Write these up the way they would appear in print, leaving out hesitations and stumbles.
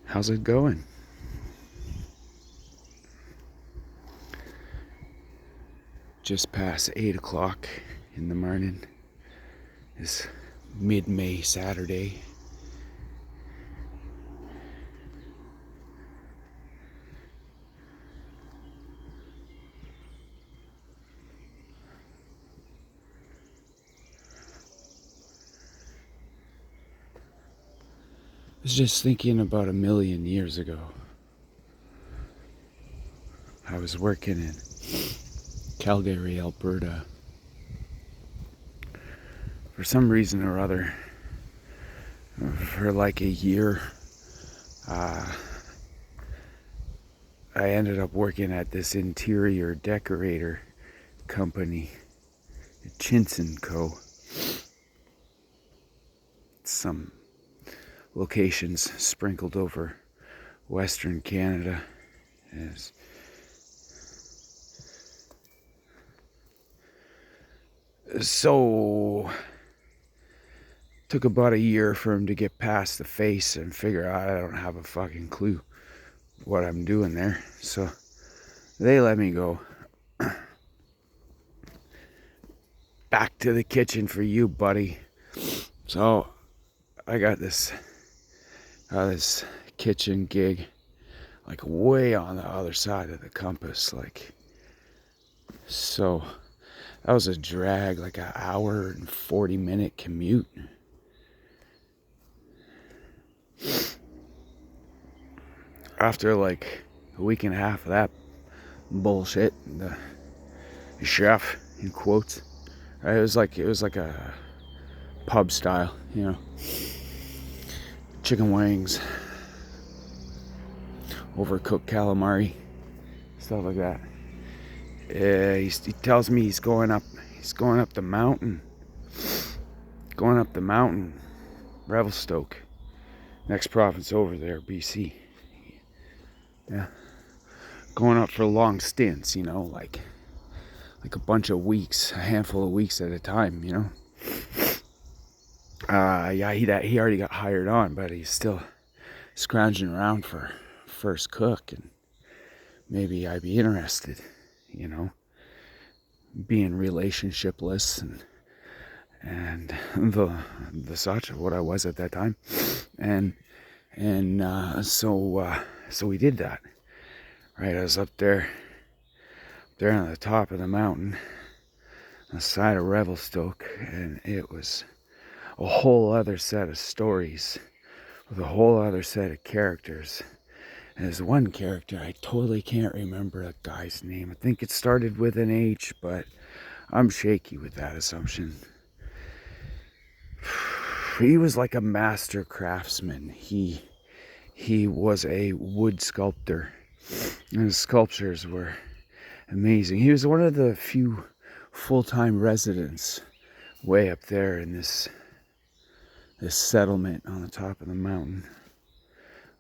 How's it going? Just past 8 o'clock in the morning. It's mid-May Saturday. I was just thinking about 1,000,000 years ago. I was working in Calgary, Alberta. For some reason or other, for like a year, I ended up working at this interior decorator company, Chintz & Co. Some locations sprinkled over Western Canada. So took about a year for him to get past the face and figure out I don't have a fucking clue what I'm doing there. So they let me go. Back to the kitchen for you, buddy. So I got this kitchen gig, like way on the other side of the compass, like. So that was a drag, like an hour and 40-minute commute. After like a week and a half of that bullshit, the chef, in quotes, right, it was like a pub style, chicken wings, overcooked calamari, stuff like that. He tells me he's going up the mountain, Revelstoke, next province over there, BC. Yeah, going up for long stints, like a bunch of weeks, a handful of weeks at a time, Yeah, he already got hired on, but he's still scrounging around for first cook, and maybe I'd be interested, being relationshipless and the such of what I was at that time, and so we did that. Right, I was up there on the top of the mountain, on the side of Revelstoke, and it was a whole other set of stories with a whole other set of characters. And there's one character, I totally can't remember the guy's name. I think it started with an H, but I'm shaky with that assumption. He was like a master craftsman. He was a wood sculptor, and his sculptures were amazing. He was one of the few full-time residents way up there in this settlement on the top of the mountain.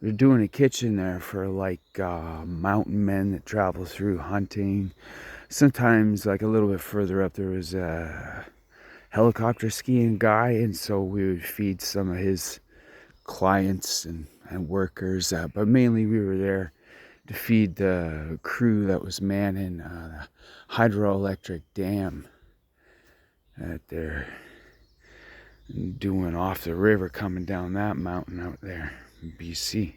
They're doing a kitchen there for like mountain men that travel through hunting. Sometimes, like a little bit further up, there was a helicopter skiing guy, and so we would feed some of his clients and workers, but mainly we were there to feed the crew that was manning the hydroelectric dam that they're doing off the river, coming down that mountain out there in BC.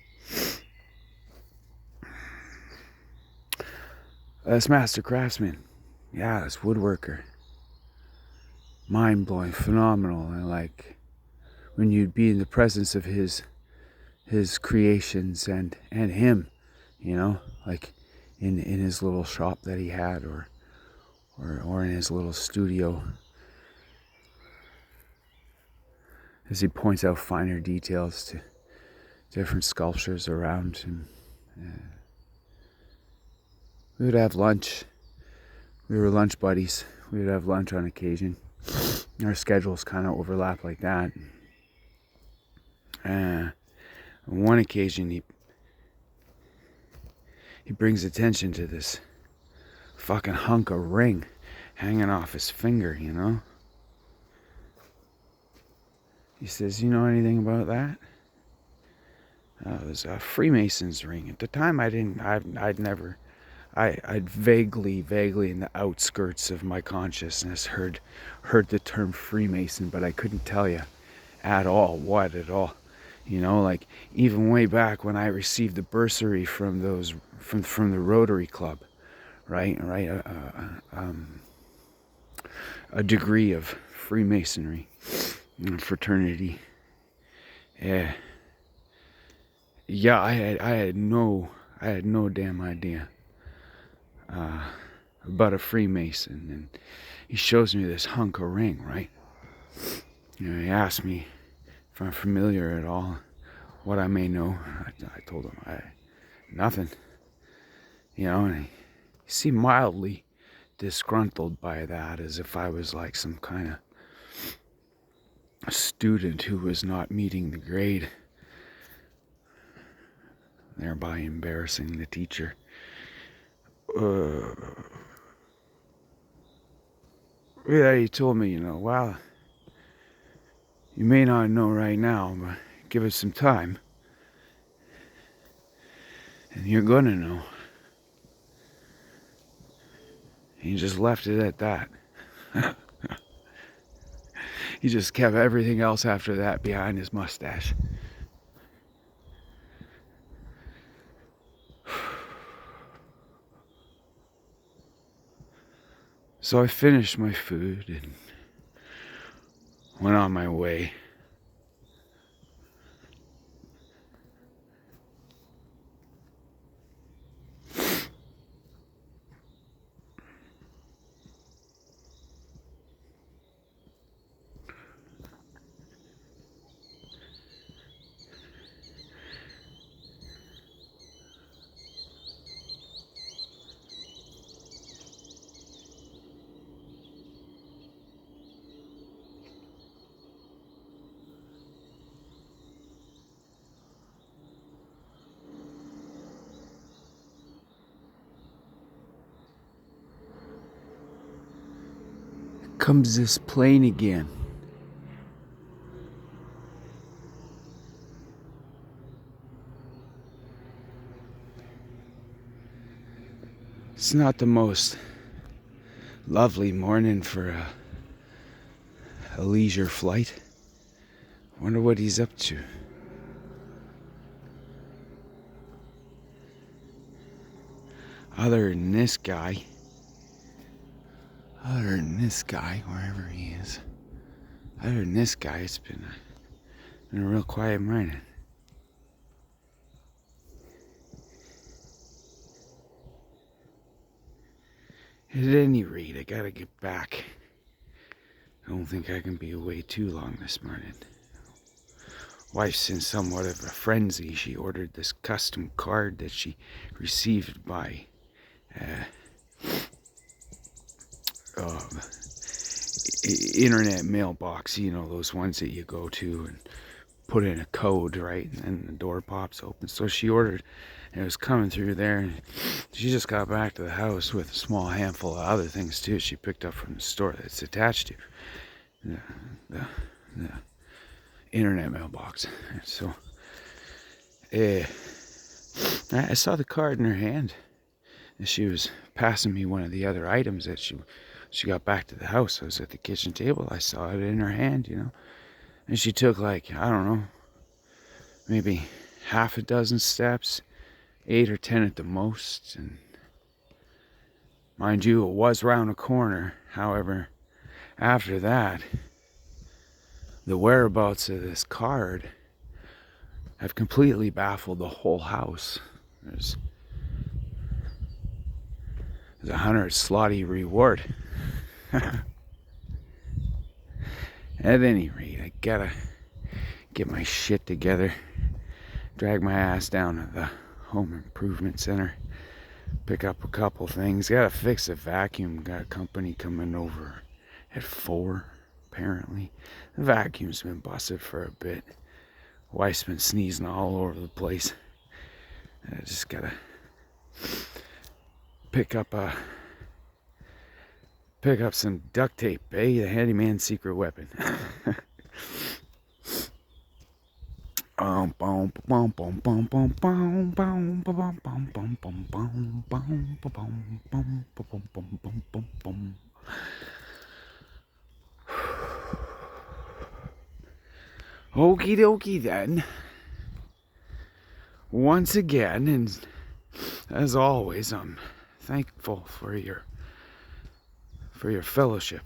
This master craftsman, yeah, this woodworker, mind-blowing, phenomenal. And like when you'd be in the presence of his creations and him, like in his little shop that he had, or in his little studio, as he points out finer details to different sculptures around him. We would have lunch. We were lunch buddies. We would have lunch on occasion. Our schedules kind of overlap like that. On one occasion, he brings attention to this fucking hunk of ring hanging off his finger, He says, "You know anything about that?" It was a Freemason's ring. At the time, I'd vaguely in the outskirts of my consciousness heard the term Freemason, but I couldn't tell you at all what at all. You know, like even way back when I received the bursary from the Rotary Club, right, a degree of Freemasonry and fraternity. Yeah, I had no damn idea about a Freemason, and he shows me this hunk of ring, right? You know, he asked me if I'm familiar at all, what I may know. I told him nothing, you know, and he seemed mildly disgruntled by that, as if I was like some kind of student who was not meeting the grade, thereby embarrassing the teacher. Yeah, he told me, you know, well, you may not know right now, but give it some time, and you're gonna know. He just left it at that. He just kept everything else after that behind his mustache. So I finished my food and went on my way. Comes this plane again. It's not the most lovely morning for a leisure flight. Wonder what he's up to. Other than this guy, wherever he is, other than this guy, it's been a real quiet morning. At any rate, I gotta get back. I don't think I can be away too long this morning. Wife's in somewhat of a frenzy. She ordered this custom card that she received by internet mailbox, you know, those ones that you go to and put in a code, right, and then the door pops open. So she ordered, and it was coming through there, and she just got back to the house with a small handful of other things too she picked up from the store that's attached to the internet mailbox. So I saw the card in her hand, and she was passing me one of the other items that she got back to the house. I was at the kitchen table. I saw it in her hand, you know. And she took like, I don't know, maybe half a dozen steps, 8 or 10 at the most. And mind you, it was round a corner. However, after that, the whereabouts of this card have completely baffled the whole house. There's 100 slotty reward. At any rate, I gotta get my shit together, drag my ass down to the home improvement center, pick up a couple things. Gotta fix the vacuum. Got a company coming over at 4, apparently. The vacuum's been busted for a bit. Wife's been sneezing all over the place. I just gotta pick up some duct tape, the handyman's secret weapon. Okie dokie then. Once again, and as always, I'm thankful for your fellowship.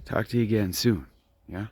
Talk to you again soon, yeah?